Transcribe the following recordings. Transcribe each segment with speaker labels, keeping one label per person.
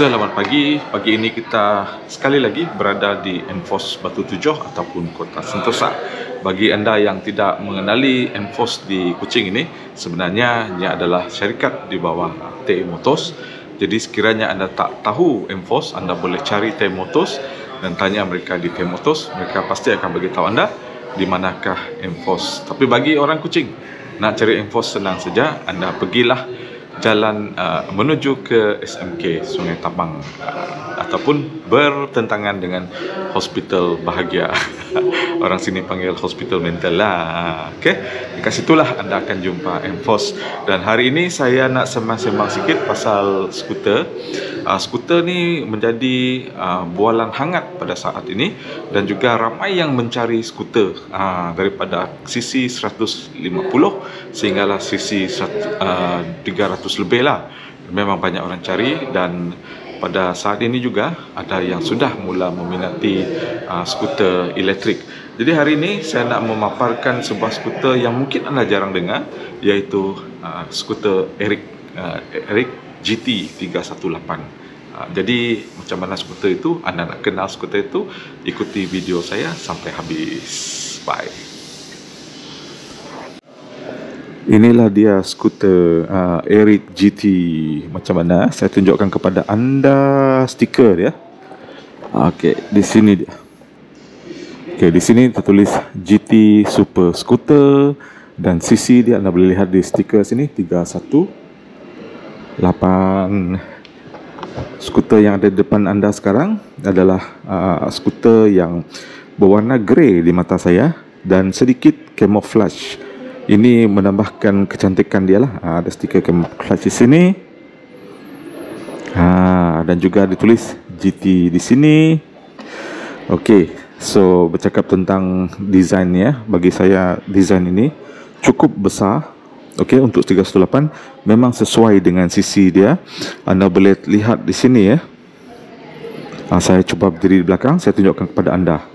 Speaker 1: Selamat pagi. Pagi ini kita sekali lagi berada di Enforce Batu Tujuh ataupun Kota Sentosa. Bagi anda yang tidak mengenali Enforce di Kuching ini, sebenarnya ini adalah syarikat di bawah TE Motors. Jadi sekiranya anda tak tahu Enforce, anda boleh cari TE Motors dan tanya mereka di TE Motors. Mereka pasti akan beritahu anda di manakah Enforce. Tapi bagi orang Kuching, nak cari Enforce senang saja. Anda pergilah jalan menuju ke SMK Sungai Tabang ataupun bertentangan dengan Hospital Bahagia. Orang sini panggil hospital mental lah. Okey, dekat situlah anda akan jumpa Enforce. Dan hari ini saya nak sembang-sembang sikit pasal skuter. Skuter ni menjadi bualan hangat pada saat ini dan juga ramai yang mencari skuter daripada sisi 150 sehinggalah sisi 300 lebih lah. Memang banyak orang cari dan pada saat ini juga ada yang sudah mula meminati skuter elektrik. Jadi hari ini saya nak memaparkan sebuah skuter yang mungkin anda jarang dengar, iaitu skuter Eric GT 318. Jadi macam mana skuter itu? Anda nak kenal skuter itu? Ikuti video saya sampai habis. Bye. Inilah dia skuter Eric GT. Macam mana? Saya tunjukkan kepada anda stiker dia. Okey, di sini dia. Okey, di sini tertulis GT Super Scooter dan cc dia anda boleh lihat di stiker sini 318. Skuter yang ada di depan anda sekarang adalah skuter yang berwarna grey di mata saya dan sedikit camouflage. Ini menambahkan kecantikan dia lah. Ada stiker camouflage di sini. Dan juga ditulis GT di sini. Okey, so bercakap tentang desainnya, bagi saya desain ini cukup besar. Okey, untuk 318 memang sesuai dengan sisi dia. Anda boleh lihat di sini ya. Saya cuba berdiri di belakang, saya tunjukkan kepada anda.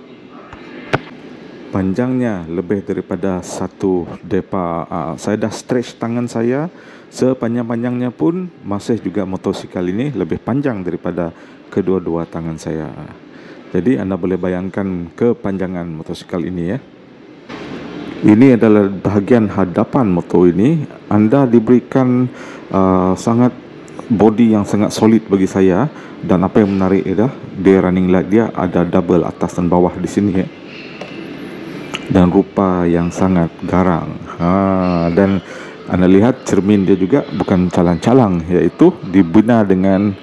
Speaker 1: Panjangnya lebih daripada satu depa. Saya dah stretch tangan saya, sepanjang-panjangnya pun masih juga motosikal ini lebih panjang daripada kedua-dua tangan saya. Jadi anda boleh bayangkan kepanjangan motosikal ini ya. Ini adalah bahagian hadapan motor ini. Anda diberikan sangat body yang sangat solid bagi saya. Dan apa yang menarik adalah dia running light dia ada double atas dan bawah di sini ya. Dan rupa yang sangat garang. Dan anda lihat cermin dia juga bukan calang-calang, iaitu dibina dengan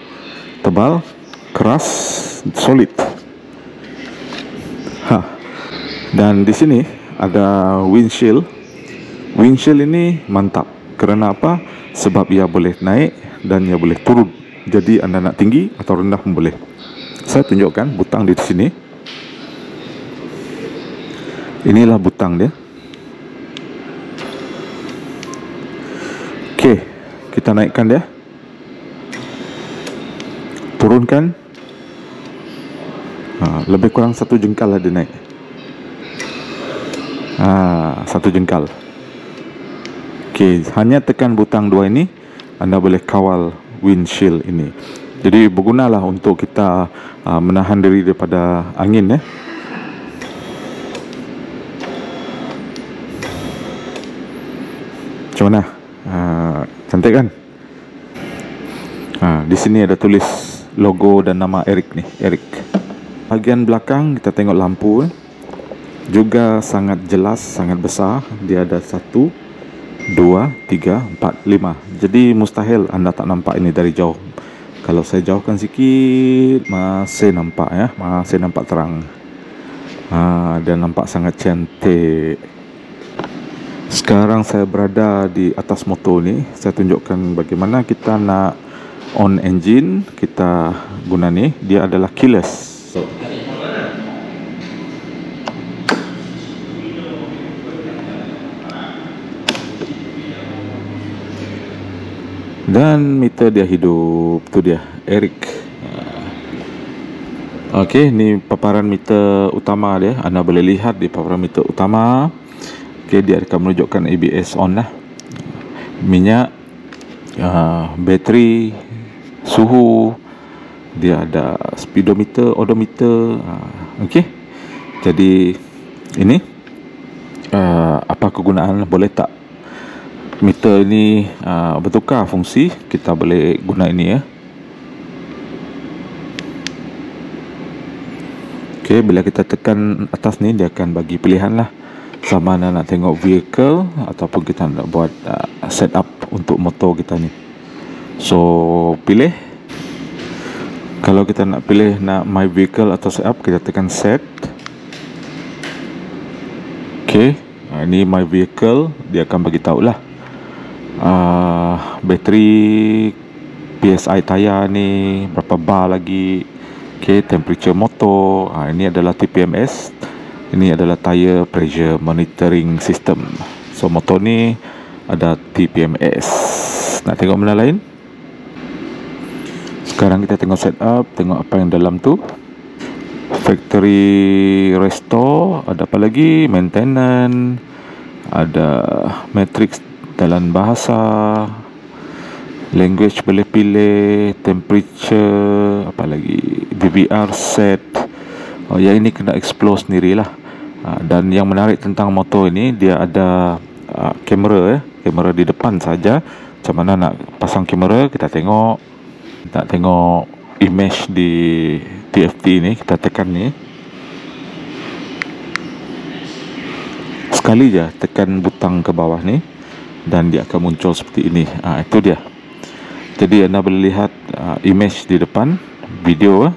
Speaker 1: tebal, keras, solid. Dan di sini ada windshield. Windshield ini mantap. Kerana apa? Sebab ia boleh naik dan ia boleh turun. Jadi anda nak tinggi atau rendah pun boleh. Saya tunjukkan butang di sini. Inilah butang dia. Okey, kita naikkan dia. Turunkan. Lebih kurang 1 jengkal lah dia naik. 1 jengkal. Okey, hanya tekan butang 2 ini anda boleh kawal windshield ini. Jadi bergunalah untuk kita menahan diri daripada angin ya. Macam mana? Cantik kan? Di sini ada tulis logo dan nama Eric ni, Eric. Bahagian belakang kita tengok lampu juga sangat jelas, sangat besar. Dia ada 1, 2, 3, 4, 5. Jadi mustahil anda tak nampak ini dari jauh. Kalau saya jauhkan sikit masih nampak ya, masih nampak terang. Dan nampak sangat cantik. Sekarang saya berada di atas motor ni. Saya tunjukkan bagaimana kita nak on engine. Kita guna ni, dia adalah keyless. Dan meter dia hidup. Tu dia Eric. Okey, ni paparan meter utama dia. Anda boleh lihat di paparan meter utama. Okey, dia akan menunjukkan ABS on lah. Minyak, bateri, suhu, dia ada speedometer, odometer. Okey. Jadi ini apa kegunaan, boleh tak meter ini bertukar fungsi, kita boleh guna ini ya. Okey, bila kita tekan atas ni, dia akan bagi pilihan lah, sama ada nak tengok vehicle ataupun kita nak buat setup untuk motor kita ni. So pilih. Kalau kita nak pilih nak my vehicle atau setup, kita tekan set. Okey, ini my vehicle, dia akan bagi tahu lah bateri, PSI tayar ni, berapa bar lagi. Okey, temperature motor. Ini adalah TPMS. Ini adalah tire pressure monitoring system. So motor ni ada TPMS. Nak tengok benda lain? Sekarang kita tengok setup, tengok apa yang dalam tu. Factory restore, ada apa lagi? Maintenance, ada matrix dalam bahasa, language boleh pilih, temperature, apa lagi? DVR set. Yang ini kena explore sendirilah. Dan yang menarik tentang motor ini, dia ada kamera kamera di depan saja. Macam mana nak pasang kamera, kita tengok. Nak tengok image di TFT ni, kita tekan ni. Sekali je tekan butang ke bawah ni dan dia akan muncul seperti ini. Itu dia. Jadi anda boleh lihat image di depan, video.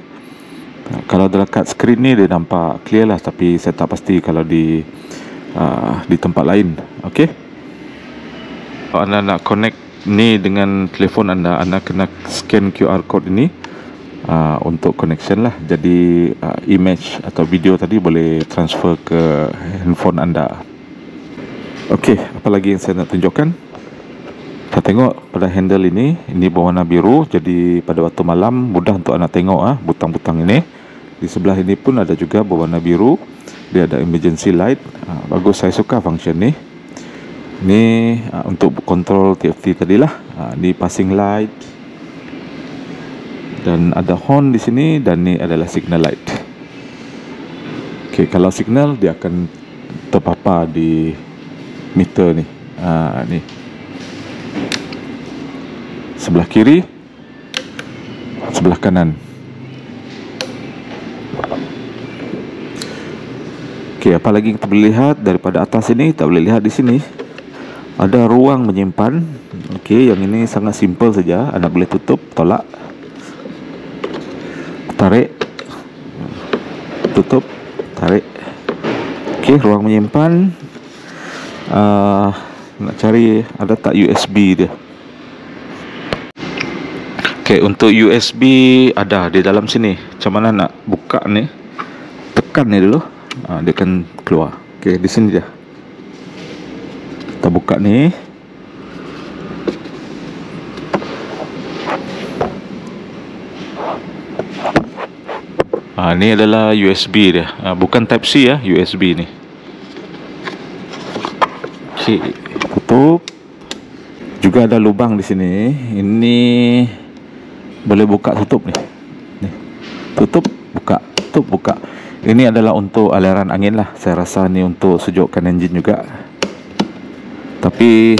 Speaker 1: Kalau dekat skrin ni dia nampak clear lah, tapi saya tak pasti kalau di tempat lain. Okey. Kalau anda nak connect ni dengan telefon anda kena scan QR code ini untuk connection lah. Jadi image atau video tadi boleh transfer ke handphone anda. Okey, apa lagi yang saya nak tunjukkan? Kita tengok pada handle ini berwarna biru. Jadi pada waktu malam mudah untuk anda tengok butang-butang ini. Di sebelah ini pun ada juga berwarna biru. Dia ada emergency light. Bagus, saya suka function ni. Ni untuk kontrol TFT tadilah. Ni passing light. Dan ada horn di sini, dan ni adalah signal light. Okey, kalau signal dia akan terpapar di meter ni. Ni. Sebelah kiri, sebelah kanan. Okey, apa lagi kita boleh lihat daripada atas ini? Kita boleh lihat di sini ada ruang menyimpan. Okey, yang ini sangat simple saja. Anda boleh tutup, tolak, tarik, tutup, tarik. Okey, ruang menyimpan. Nak cari ada tak USB dia? Okey, untuk USB ada di dalam sini. Macam mana nak buka ni? Tekan ni dulu. Dia akan keluar. Okey, di sini dia. Kita buka ni. Ni adalah USB dia. Bukan Type C ya, USB ni. Okey, tutup. Juga ada lubang di sini. Ini boleh buka tutup ni. Tutup, buka, tutup, buka. Ini adalah untuk aliran angin lah. Saya rasa ni untuk sejukkan enjin juga. Tapi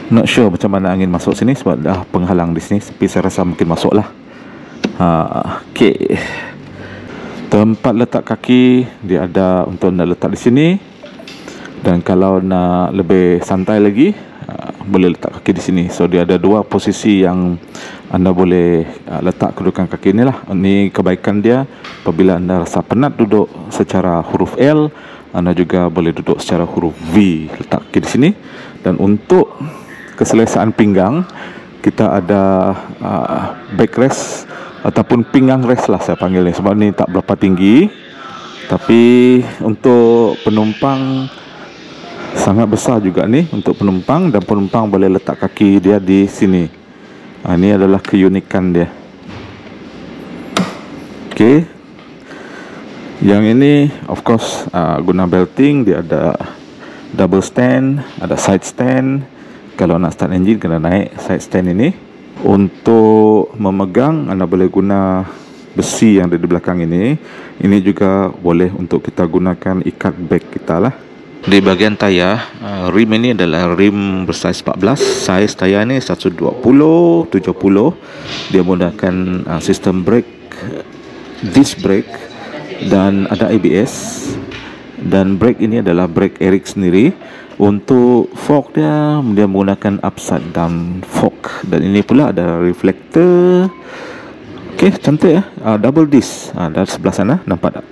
Speaker 1: not sure macam mana angin masuk sini sebab dah penghalang di sini. Tapi saya rasa mungkin masuk lah. Okey. Tempat letak kaki dia ada untuk anda letak di sini. Dan kalau nak lebih santai lagi, boleh letak kaki di sini. So dia ada dua posisi yang anda boleh letak kedudukan kaki ni lah. Ini kebaikan dia. Apabila anda rasa penat duduk secara huruf L, anda juga boleh duduk secara huruf V. Letak kaki di sini. Dan untuk keselesaan pinggang, kita ada backrest ataupun pinggang rest lah saya panggil ni. Sebab ni tak berapa tinggi, tapi untuk penumpang sangat besar juga ni untuk penumpang. Dan penumpang boleh letak kaki dia di sini. Ini adalah keunikan dia. Okey. Yang ini of course guna belting. Dia ada double stand, ada side stand. Kalau nak start engine kena naik side stand ini. Untuk memegang anda boleh guna besi yang ada di belakang ini juga boleh untuk kita gunakan ikat beg kita lah. Di bahagian tayar, rim ini adalah rim bersaiz 14. Saiz tayar ni 120/70. Dia menggunakan sistem brake, disc brake, dan ada ABS. Dan brake ini adalah brake Eric sendiri. Untuk fork dia menggunakan upside down fork. Dan ini pula ada reflektor. Okey, cantik ya. Double disc. Dari sebelah sana nampak tak?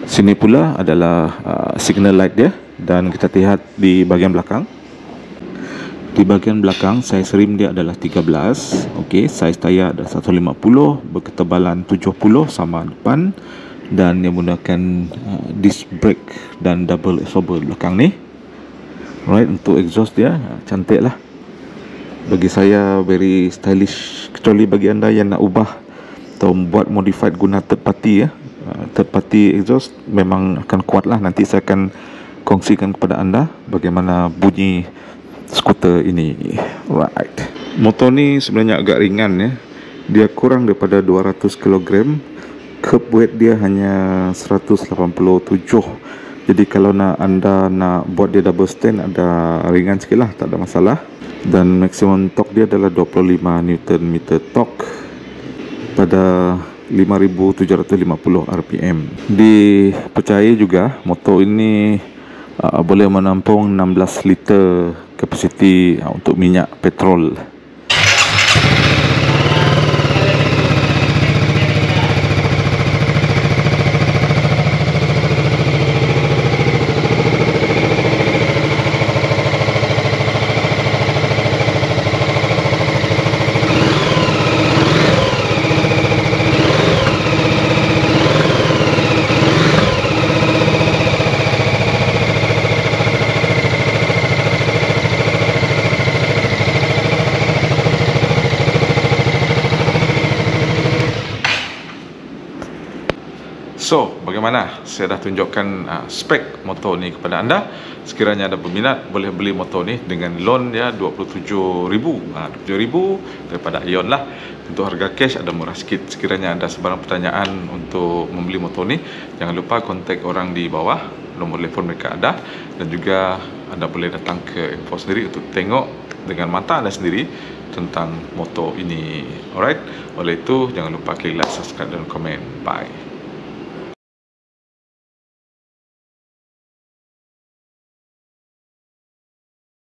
Speaker 1: Sini pula adalah signal light dia, dan kita lihat di bahagian belakang. Di bahagian belakang saiz rim dia adalah 13. Okey, saiz tayar adalah 150, berketebalan 70 sama depan, dan dia menggunakan disc brake dan double absorber belakang ni. Alright, untuk exhaust dia cantik lah. Bagi saya very stylish. Kecuali bagi anda yang nak ubah atau buat modified guna third party ya, third party exhaust memang akan kuat lah. Nanti saya akan kongsikan kepada anda bagaimana bunyi skuter ini. Right, motor ni sebenarnya agak ringan ya. Dia kurang daripada 200 kg. Curb weight dia hanya 187. Jadi kalau anda nak buat dia double stand, ada ringan sikit lah, tak ada masalah. Dan maksimum torque dia adalah 25 Nm torque pada 5,750 RPM. Dipercayai juga motor ini boleh menampung 16 liter kapasiti untuk minyak petrol. So, bagaimana? Saya dah tunjukkan spek motor ni kepada anda. Sekiranya ada berminat, boleh beli motor ni dengan loan ya 27,000. 27,000 daripada Ion lah. Untuk harga cash ada murah sikit. Sekiranya ada sebarang pertanyaan untuk membeli motor ni, jangan lupa kontak orang di bawah. Nombor telefon mereka ada. Dan juga anda boleh datang ke Enforce sendiri untuk tengok dengan mata anda sendiri tentang motor ini. Alright? Oleh itu, jangan lupa klik like, subscribe dan komen. Bye.